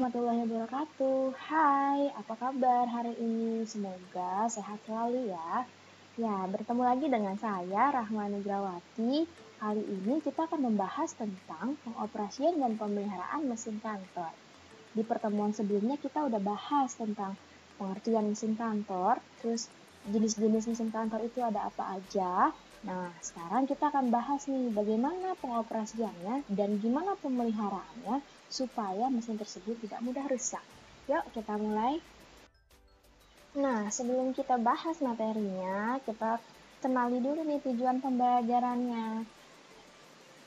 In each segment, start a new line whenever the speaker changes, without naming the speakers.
warahmatullahi wabarakatuh. Hai, apa kabar hari ini? Semoga sehat selalu ya. Ya, bertemu lagi dengan saya, Rahma Nugrawati. Kali ini kita akan membahas tentang pengoperasian dan pemeliharaan mesin kantor. Di pertemuan sebelumnya kita udah bahas tentang pengertian mesin kantor, terus jenis-jenis mesin kantor itu ada apa aja. Nah, sekarang kita akan bahas nih bagaimana pengoperasiannya dan gimana pemeliharaannya supaya mesin tersebut tidak mudah rusak. Yuk, kita mulai. Nah, sebelum kita bahas materinya, kita kenali dulu nih tujuan pembelajarannya.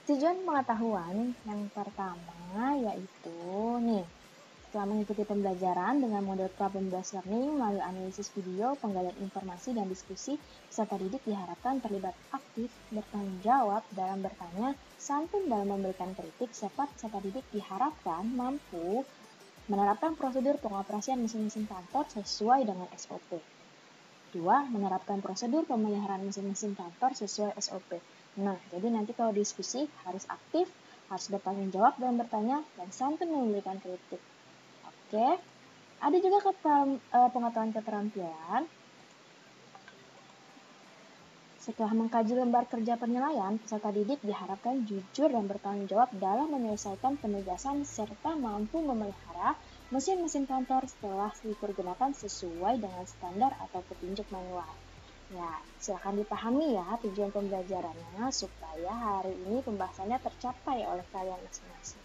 Tujuan pengetahuan yang pertama yaitu nih, setelah mengikuti pembelajaran dengan model problem-based learning melalui analisis video, penggalian informasi, dan diskusi, peserta didik diharapkan terlibat aktif, bertanggung jawab dalam bertanya, santun dalam memberikan kritik, serta peserta didik diharapkan mampu menerapkan prosedur pengoperasian mesin-mesin kantor sesuai dengan SOP. 2. Menerapkan prosedur pemeliharaan mesin-mesin kantor sesuai SOP. Nah, jadi nanti kalau diskusi harus aktif, harus bertanggung jawab dalam bertanya, dan santun memberikan kritik. Oke, ada juga pengetahuan keterampilan. Setelah mengkaji lembar kerja penilaian, peserta didik diharapkan jujur dan bertanggung jawab dalam menyelesaikan penugasan serta mampu memelihara mesin-mesin kantor setelah dipergunakan sesuai dengan standar atau petunjuk manual. Ya, silakan dipahami ya tujuan pembelajarannya supaya hari ini pembahasannya tercapai oleh kalian masing-masing.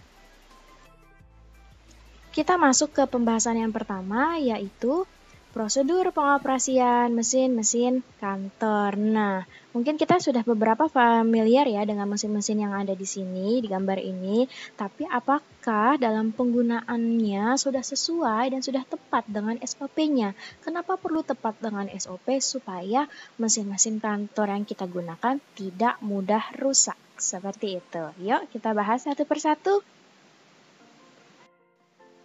Kita masuk ke pembahasan yang pertama, yaitu prosedur pengoperasian mesin-mesin kantor. Nah, mungkin kita sudah beberapa familiar ya dengan mesin-mesin yang ada di sini, di gambar ini. Tapi apakah dalam penggunaannya sudah sesuai dan sudah tepat dengan SOP-nya? Kenapa perlu tepat dengan SOP? Supaya mesin-mesin kantor yang kita gunakan tidak mudah rusak. Seperti itu. Yuk, kita bahas satu persatu.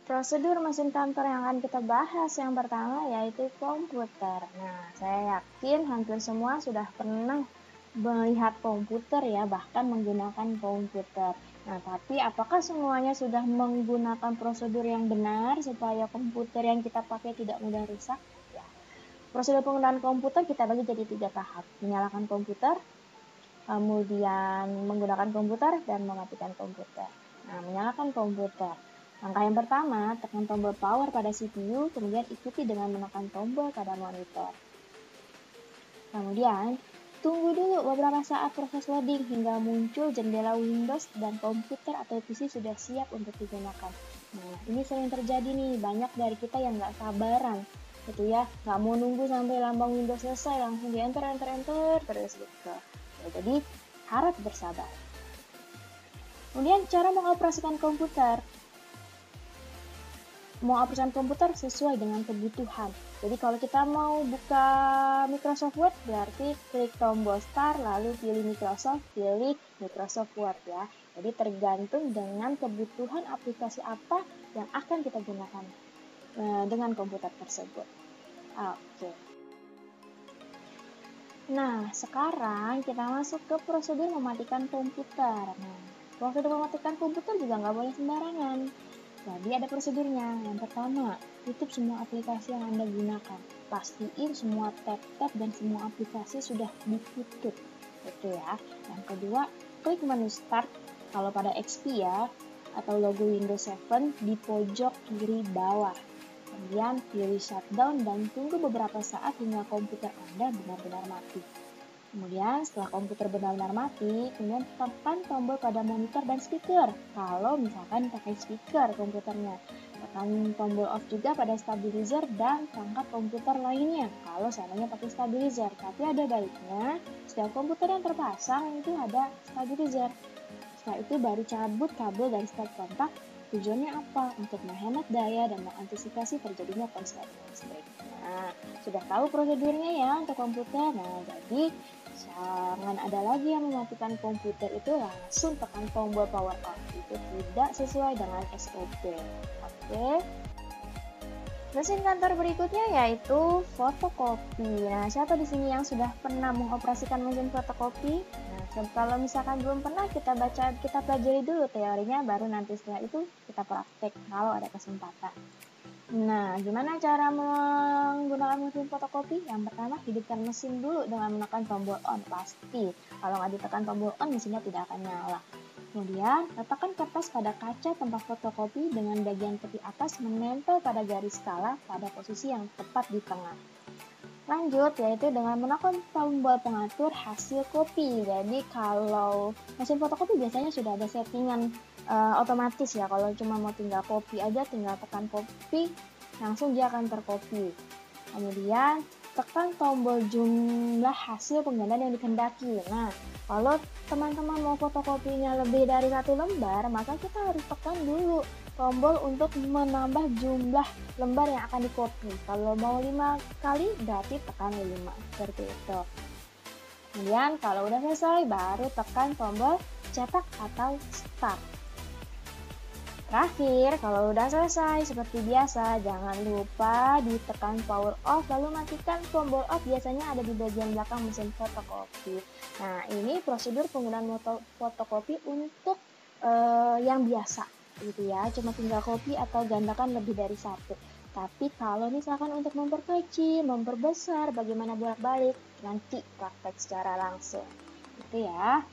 Prosedur mesin kantor yang akan kita bahas yang pertama yaitu komputer. Nah, saya yakin hampir semua sudah pernah melihat komputer ya, bahkan menggunakan komputer. Nah, tapi apakah semuanya sudah menggunakan prosedur yang benar supaya komputer yang kita pakai tidak mudah rusak? Ya. Prosedur penggunaan komputer kita bagi jadi 3 tahap. Menyalakan komputer, kemudian menggunakan komputer, dan mematikan komputer. Nah, menyalakan komputer. Langkah yang pertama, tekan tombol power pada CPU, kemudian ikuti dengan menekan tombol pada monitor. Kemudian, tunggu dulu beberapa saat proses loading hingga muncul jendela Windows dan komputer atau PC sudah siap untuk digunakan. Nah, ini sering terjadi nih, banyak dari kita yang nggak sabaran, gitu ya, nggak mau nunggu sampai lambang Windows selesai, langsung di enter, terus gitu. Ya, jadi, harap bersabar. Kemudian, cara mengoperasikan komputer. Mengoperasikan komputer sesuai dengan kebutuhan. Jadi kalau kita mau buka Microsoft Word, berarti klik tombol Start, lalu pilih Microsoft Word ya. Jadi tergantung dengan kebutuhan aplikasi apa yang akan kita gunakan dengan komputer tersebut. Oke. Nah, sekarang kita masuk ke prosedur mematikan komputer. Nah, prosedur mematikan komputer juga nggak boleh sembarangan. Jadi ada prosedurnya. Yang pertama, tutup semua aplikasi yang Anda gunakan. Pastiin semua tab-tab dan semua aplikasi sudah ditutup. Gitu ya. Yang kedua, klik menu Start kalau pada XP ya, atau logo Windows 7 di pojok kiri bawah. Kemudian pilih Shutdown dan tunggu beberapa saat hingga komputer Anda benar-benar mati. Kemudian setelah komputer benar-benar mati, kemudian tekan tombol pada monitor dan speaker. Kalau misalkan pakai speaker komputernya, tekan tombol off juga pada stabilizer dan perangkat komputer lainnya. Kalau seandainya pakai stabilizer, tapi ada baiknya setiap komputer yang terpasang itu ada stabilizer. Setelah itu baru cabut kabel dari stop kontak. Tujuannya apa? Untuk menghemat daya dan mengantisipasi terjadinya korsleting listrik. Nah, sudah tahu prosedurnya ya untuk komputer. Nah, jadi jangan ada lagi yang mematikan komputer itu langsung tekan tombol power on. Itu tidak sesuai dengan SOP. Oke. Mesin kantor berikutnya yaitu fotokopi. Nah, siapa di sini yang sudah pernah mengoperasikan mesin fotokopi? Nah, Kalau misalkan belum pernah, kita pelajari dulu teorinya, baru nanti setelah itu kita praktek kalau ada kesempatan. Nah, gimana cara menggunakan mesin fotokopi? Yang pertama, hidupkan mesin dulu dengan menekan tombol on. Pasti, kalau nggak ditekan tombol on, mesinnya tidak akan nyala. Kemudian, letakkan kertas pada kaca tempat fotokopi dengan bagian tepi atas menempel pada garis skala pada posisi yang tepat di tengah. Lanjut, yaitu dengan menekan tombol pengatur hasil kopi. Jadi, kalau mesin fotokopi biasanya sudah ada settingan otomatis ya. Kalau cuma mau tinggal copy aja, tinggal tekan copy, langsung dia akan tercopy. Kemudian tekan tombol jumlah hasil penggandaan yang dikehendaki. Nah, kalau teman-teman mau fotokopinya lebih dari 1 lembar, maka kita harus tekan dulu tombol untuk menambah jumlah lembar yang akan di-copy. Kalau mau 5 kali, berarti tekan 5, seperti itu. Kemudian kalau udah selesai, baru tekan tombol cetak atau start. Terakhir, kalau udah selesai, seperti biasa, jangan lupa ditekan power off, lalu matikan tombol off, biasanya ada di bagian belakang mesin fotokopi. Nah, ini prosedur penggunaan fotokopi untuk yang biasa, gitu ya, cuma tinggal copy atau gandakan lebih dari 1. Tapi kalau misalkan untuk memperkecil, memperbesar, bagaimana bolak-balik, nanti praktek secara langsung, gitu ya.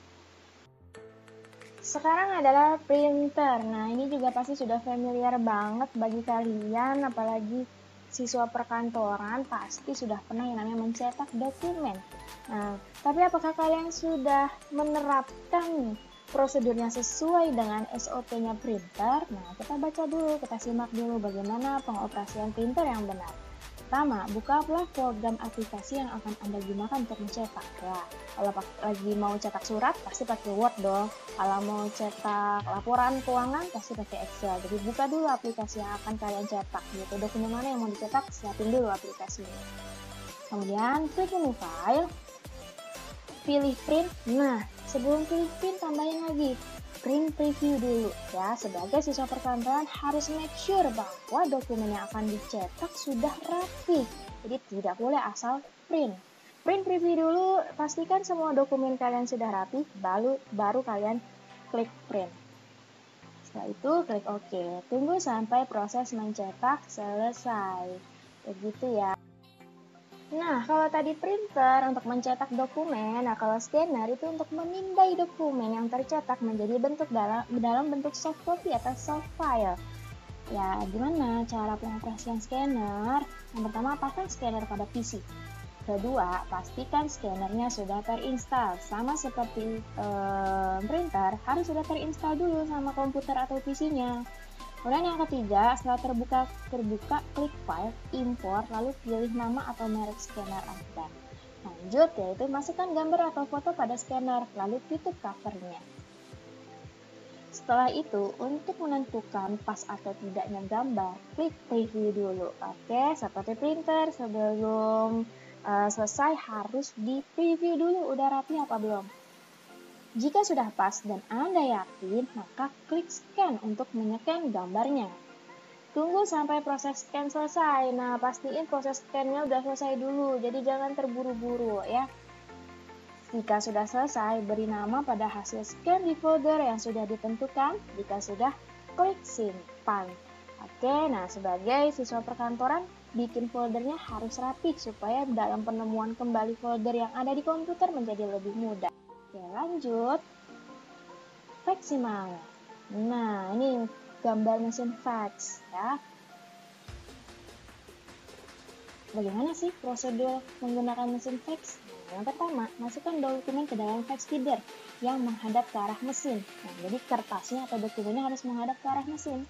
Sekarang adalah printer. Nah, ini juga pasti sudah familiar banget bagi kalian, apalagi siswa perkantoran pasti sudah pernah yang namanya mencetak dokumen. Nah, tapi apakah kalian sudah menerapkan prosedurnya sesuai dengan SOP-nya printer? Nah, kita baca dulu, kita simak dulu bagaimana pengoperasian printer yang benar. Pertama, bukalah program aplikasi yang akan Anda gunakan untuk mencetak. Ya, kalau lagi mau cetak surat, pasti pakai Word dong. Kalau mau cetak laporan keuangan, pasti pakai Excel. Jadi buka dulu aplikasi yang akan kalian cetak. Gitu. Dokumen mana yang mau dicetak, siapin dulu aplikasinya. Kemudian, klik menu file, pilih print. Nah, sebelum pilih print, tambahin lagi print preview dulu ya. Sebagai siswa perkantoran harus make sure bahwa dokumen yang akan dicetak sudah rapi. Jadi tidak boleh asal print. Print preview dulu, pastikan semua dokumen kalian sudah rapi, baru kalian klik print. Setelah itu klik OK. Tunggu sampai proses mencetak selesai. Begitu ya. Nah, kalau tadi printer untuk mencetak dokumen, nah kalau scanner itu untuk memindai dokumen yang tercetak menjadi dalam bentuk soft copy atau soft file. Ya, gimana cara pengoperasian scanner? Yang pertama, pasang scanner pada PC. Kedua, pastikan scannernya sudah terinstall. Sama seperti printer, harus sudah terinstall dulu sama komputer atau PC-nya. Kemudian yang ketiga, setelah terbuka, klik file, import, lalu pilih nama atau merek scanner Anda. Lanjut, yaitu masukkan gambar atau foto pada scanner, lalu tutup covernya. Setelah itu, untuk menentukan pas atau tidaknya gambar, klik preview dulu. Oke, seperti printer, sebelum selesai harus di preview dulu, udah rapi apa belum. Jika sudah pas dan Anda yakin, maka klik scan untuk menycan gambarnya. Tunggu sampai proses scan selesai. Nah, pastiin proses scan-nya udah selesai dulu, jadi jangan terburu-buru ya. Jika sudah selesai, beri nama pada hasil scan di folder yang sudah ditentukan. Jika sudah, klik simpan. Oke, nah sebagai siswa perkantoran, bikin foldernya harus rapi supaya dalam penemuan kembali folder yang ada di komputer menjadi lebih mudah. Oke, lanjut. Faksimal. Nah, ini gambar mesin fax ya. Bagaimana sih prosedur menggunakan mesin fax? Yang pertama, masukkan dokumen ke dalam fax feeder yang menghadap ke arah mesin. Nah, jadi kertasnya atau dokumennya harus menghadap ke arah mesin.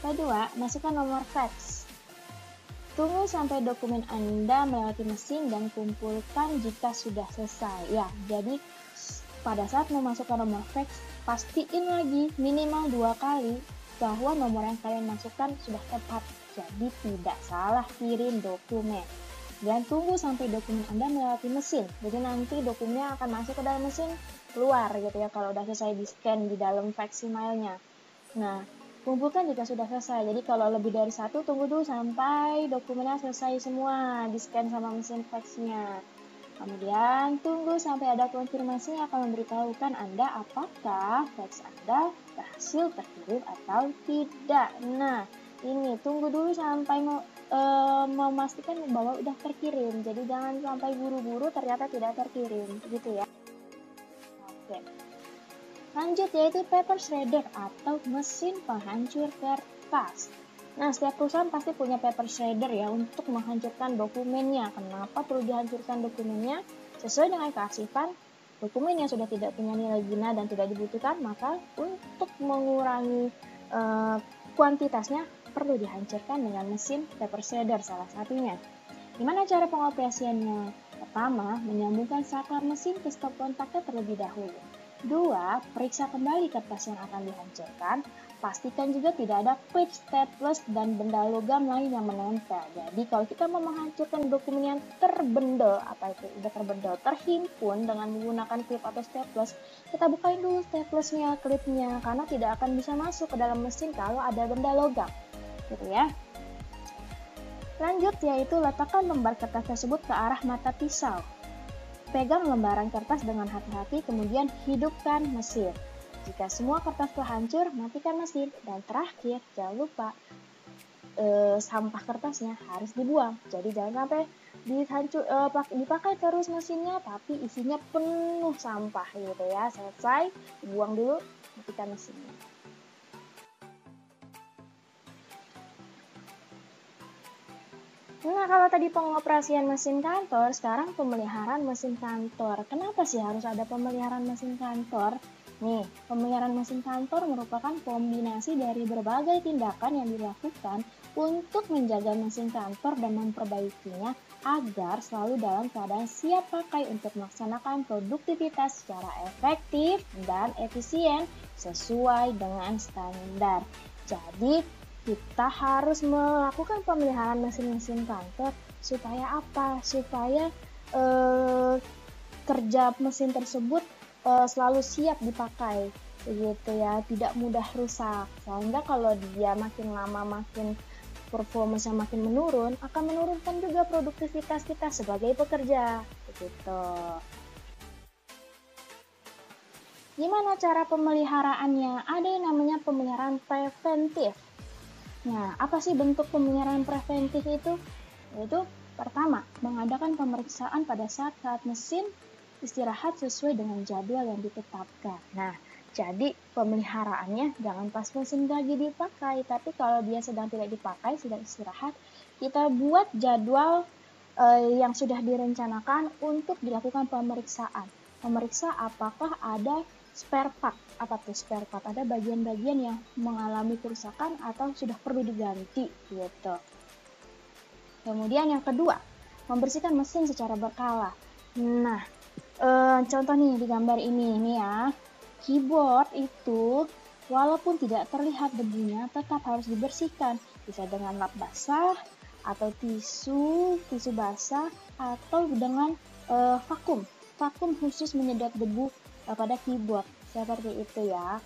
Kedua, masukkan nomor fax. Tunggu sampai dokumen Anda melewati mesin dan kumpulkan jika sudah selesai. Ya, jadi pada saat memasukkan nomor fax, pastiin lagi minimal 2 kali bahwa nomor yang kalian masukkan sudah tepat. Jadi tidak salah kirim dokumen. Dan tunggu sampai dokumen Anda melewati mesin. Jadi nanti dokumennya akan masuk ke dalam mesin, keluar gitu ya kalau udah selesai di scan di dalam faksimilernya. Nah, kumpulkan jika sudah selesai. Jadi kalau lebih dari 1, tunggu dulu sampai dokumennya selesai semua di scan sama mesin faxnya. Kemudian tunggu sampai ada konfirmasi yang akan memberitahukan Anda apakah fax Anda berhasil terkirim atau tidak. Nah, ini tunggu dulu sampai memastikan bahwa udah terkirim. Jadi jangan sampai buru-buru ternyata tidak terkirim, gitu ya. Oke. Lanjut yaitu paper shredder atau mesin penghancur kertas. Nah, setiap perusahaan pasti punya paper shredder ya untuk menghancurkan dokumennya. Kenapa perlu dihancurkan dokumennya? Sesuai dengan kearifan, dokumen yang sudah tidak punya nilai guna dan tidak dibutuhkan, maka untuk mengurangi kuantitasnya perlu dihancurkan dengan mesin paper shredder salah satunya. Gimana cara pengoperasiannya? Pertama, menyambungkan saklar mesin ke stop kontaknya terlebih dahulu. 2. Periksa kembali kertas yang akan dihancurkan. Pastikan juga tidak ada klip, staples, dan benda logam lain yang menempel. Jadi kalau kita mau menghancurkan dokumen yang terbendel, terhimpun dengan menggunakan klip atau staples, kita bukain dulu staplesnya, klipnya, karena tidak akan bisa masuk ke dalam mesin kalau ada benda logam. Gitu ya. Lanjut yaitu letakkan lembar kertas tersebut ke arah mata pisau. Pegang lembaran kertas dengan hati-hati, kemudian hidupkan mesin. Jika semua kertas telah hancur, matikan mesin. Dan terakhir, jangan lupa sampah kertasnya harus dibuang. Jadi jangan sampai dipakai terus mesinnya, tapi isinya penuh sampah gitu ya. Selesai, buang dulu, matikan mesinnya. Nah, kalau tadi pengoperasian mesin kantor, sekarang pemeliharaan mesin kantor. Kenapa sih harus ada pemeliharaan mesin kantor? Nih, pemeliharaan mesin kantor merupakan kombinasi dari berbagai tindakan yang dilakukan untuk menjaga mesin kantor dan memperbaikinya agar selalu dalam keadaan siap pakai untuk melaksanakan produktivitas secara efektif dan efisien sesuai dengan standar. Jadi, kita harus melakukan pemeliharaan mesin-mesin kantor supaya apa? Supaya kerja mesin tersebut selalu siap dipakai, begitu ya, tidak mudah rusak. Sehingga kalau dia makin lama makin performanya makin menurun, akan menurunkan juga produktivitas kita sebagai pekerja, begitu. Gimana cara pemeliharaannya? Ada yang namanya pemeliharaan preventif. Nah, apa sih bentuk pemeliharaan preventif itu? Yaitu pertama, mengadakan pemeriksaan pada saat mesin istirahat sesuai dengan jadwal yang ditetapkan. Nah, jadi pemeliharaannya jangan pas mesin lagi dipakai, tapi kalau dia sedang tidak dipakai, sedang istirahat, kita buat jadwal yang sudah direncanakan untuk dilakukan pemeriksaan. Memeriksa apakah ada spare part. Apa tuh spare part? Ada bagian-bagian yang mengalami kerusakan atau sudah perlu diganti gitu. Kemudian yang kedua, membersihkan mesin secara berkala. Nah, contoh nih di gambar ini ya. Keyboard itu walaupun tidak terlihat debunya tetap harus dibersihkan. Bisa dengan lap basah atau tisu basah atau dengan vakum khusus menyedot debu pada keyboard, seperti itu ya.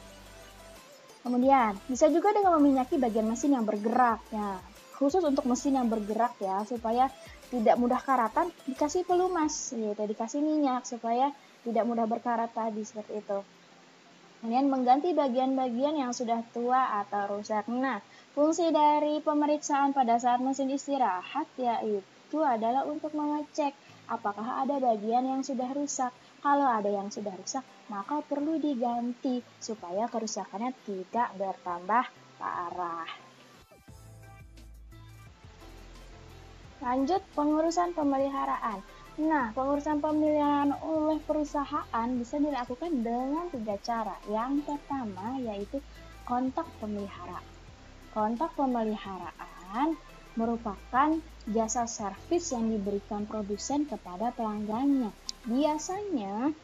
Kemudian, bisa juga dengan meminyaki bagian mesin yang bergerak. Ya, khusus untuk mesin yang bergerak ya, supaya tidak mudah karatan, dikasih pelumas, gitu, dikasih minyak supaya tidak mudah berkarat tadi, seperti itu. Kemudian mengganti bagian-bagian yang sudah tua atau rusak. Nah, fungsi dari pemeriksaan pada saat mesin istirahat yaitu adalah untuk mengecek apakah ada bagian yang sudah rusak. Kalau ada yang sudah rusak, maka perlu diganti supaya kerusakannya tidak bertambah parah. Lanjut, pengurusan pemeliharaan. Nah, pengurusan pemeliharaan oleh perusahaan bisa dilakukan dengan 3 cara. Yang pertama yaitu kontak pemeliharaan. Kontak pemeliharaan merupakan jasa servis yang diberikan produsen kepada pelanggannya. Biasanya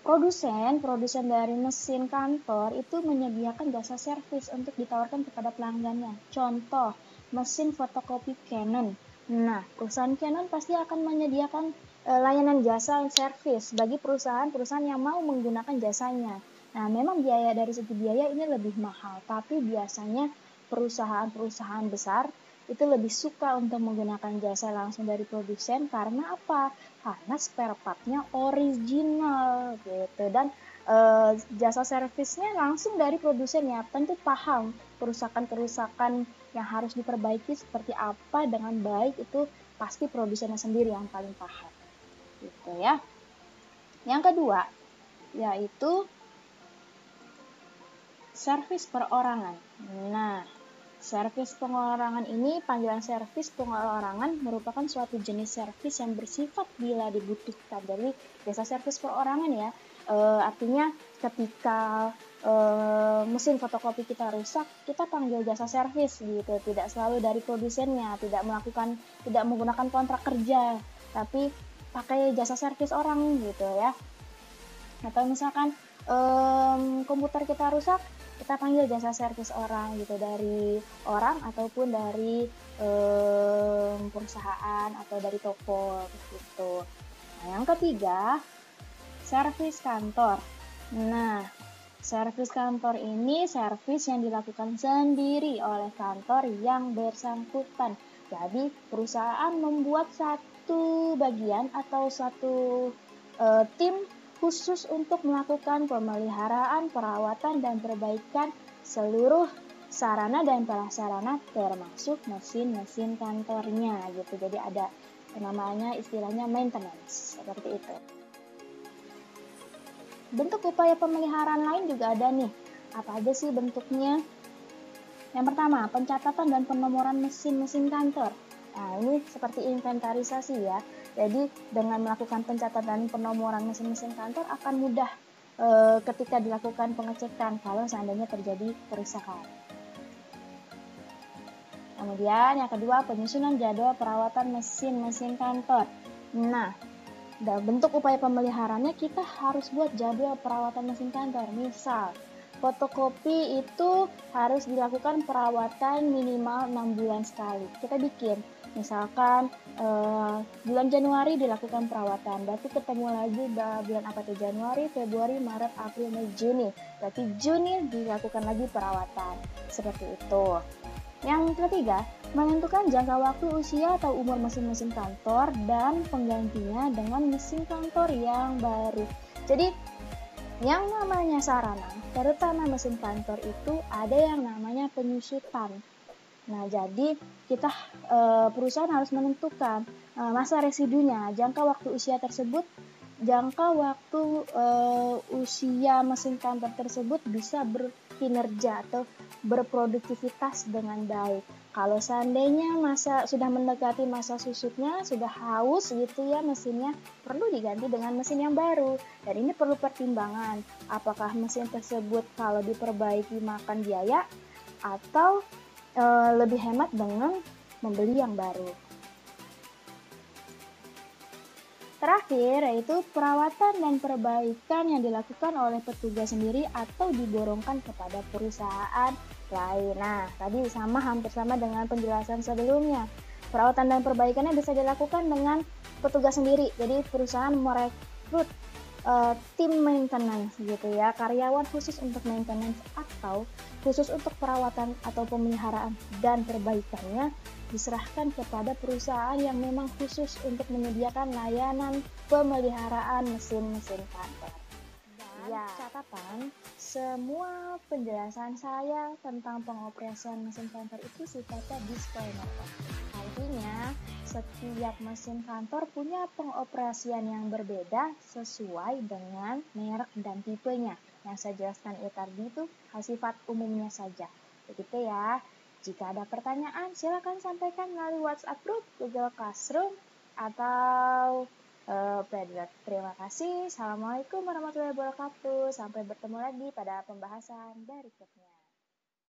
produsen dari mesin kantor itu menyediakan jasa servis untuk ditawarkan kepada pelanggannya. Contoh, mesin fotokopi Canon. Nah, perusahaan Canon pasti akan menyediakan layanan jasa servis bagi perusahaan-perusahaan yang mau menggunakan jasanya. Nah, memang dari segi biaya ini lebih mahal, tapi biasanya perusahaan-perusahaan besar itu lebih suka untuk menggunakan jasa langsung dari produsen karena apa? Karena spare part-nya original gitu, dan jasa servisnya langsung dari produsen ya, tentu paham kerusakan-kerusakan yang harus diperbaiki seperti apa dengan baik, itu pasti produsennya sendiri yang paling paham gitu ya. Yang kedua yaitu servis perorangan. Nah, servis pengorangan ini, panggilan servis pengorangan merupakan suatu jenis servis yang bersifat bila dibutuhkan. Jadi jasa servis perorangan ya, artinya ketika mesin fotokopi kita rusak, kita panggil jasa servis gitu. Tidak selalu dari produsennya, tidak menggunakan kontrak kerja, tapi pakai jasa servis orang gitu ya. Atau misalkan komputer kita rusak, kita panggil jasa servis orang gitu, dari orang ataupun dari perusahaan atau dari toko gitu. Nah, yang ketiga, servis kantor. Nah, servis kantor ini servis yang dilakukan sendiri oleh kantor yang bersangkutan. Jadi, perusahaan membuat satu bagian atau satu tim khusus untuk melakukan pemeliharaan, perawatan, dan perbaikan seluruh sarana dan prasarana termasuk mesin-mesin kantornya gitu. Jadi ada namanya, istilahnya maintenance, seperti itu. Bentuk upaya pemeliharaan lain juga ada nih. Apa aja sih bentuknya? Yang pertama, pencatatan dan penomoran mesin-mesin kantor. Nah, ini seperti inventarisasi ya. Jadi, dengan melakukan pencatatan dan penomoran mesin-mesin kantor akan mudah ketika dilakukan pengecekan kalau seandainya terjadi kerusakan. Kemudian yang kedua, penyusunan jadwal perawatan mesin-mesin kantor. Nah, bentuk upaya pemeliharaannya kita harus buat jadwal perawatan mesin kantor. Misal, fotokopi itu harus dilakukan perawatan minimal 6 bulan sekali. Kita bikin, misalkan bulan Januari dilakukan perawatan, berarti ketemu lagi bulan apa tuh, Januari, Februari, Maret, April, Mei, Juni. Berarti Juni dilakukan lagi perawatan. Seperti itu. Yang ketiga, menentukan jangka waktu, usia atau umur mesin-mesin kantor dan penggantinya dengan mesin kantor yang baru. Jadi, yang namanya sarana, terutama mesin kantor itu ada yang namanya penyusutan. Nah, jadi kita perusahaan harus menentukan masa residunya, jangka waktu usia tersebut, jangka waktu usia mesin kantor tersebut bisa berkinerja atau berproduktivitas dengan baik. Kalau seandainya sudah mendekati masa susutnya, sudah haus gitu ya mesinnya, perlu diganti dengan mesin yang baru. Dan ini perlu pertimbangan, apakah mesin tersebut kalau diperbaiki makan biaya atau lebih hemat dengan membeli yang baru. Terakhir, yaitu perawatan dan perbaikan yang dilakukan oleh petugas sendiri atau diborongkan kepada perusahaan lain. Nah, tadi hampir sama dengan penjelasan sebelumnya. Perawatan dan perbaikannya bisa dilakukan dengan petugas sendiri. Jadi perusahaan merekrut tim maintenance gitu ya, karyawan khusus untuk maintenance atau khusus untuk perawatan atau pemeliharaan dan perbaikannya diserahkan kepada perusahaan yang memang khusus untuk menyediakan layanan pemeliharaan mesin-mesin kantor. Dan catatan, semua penjelasan saya tentang pengoperasian mesin kantor itu sifatnya disclaimer. Artinya, setiap mesin kantor punya pengoperasian yang berbeda sesuai dengan merek dan tipenya. Yang saya jelaskan tadi itu sifat umumnya saja. Begitu ya. Jika ada pertanyaan, silakan sampaikan melalui WhatsApp group, Google Classroom, atau PDF. Terima kasih. Assalamualaikum warahmatullahi wabarakatuh. Sampai bertemu lagi pada pembahasan berikutnya.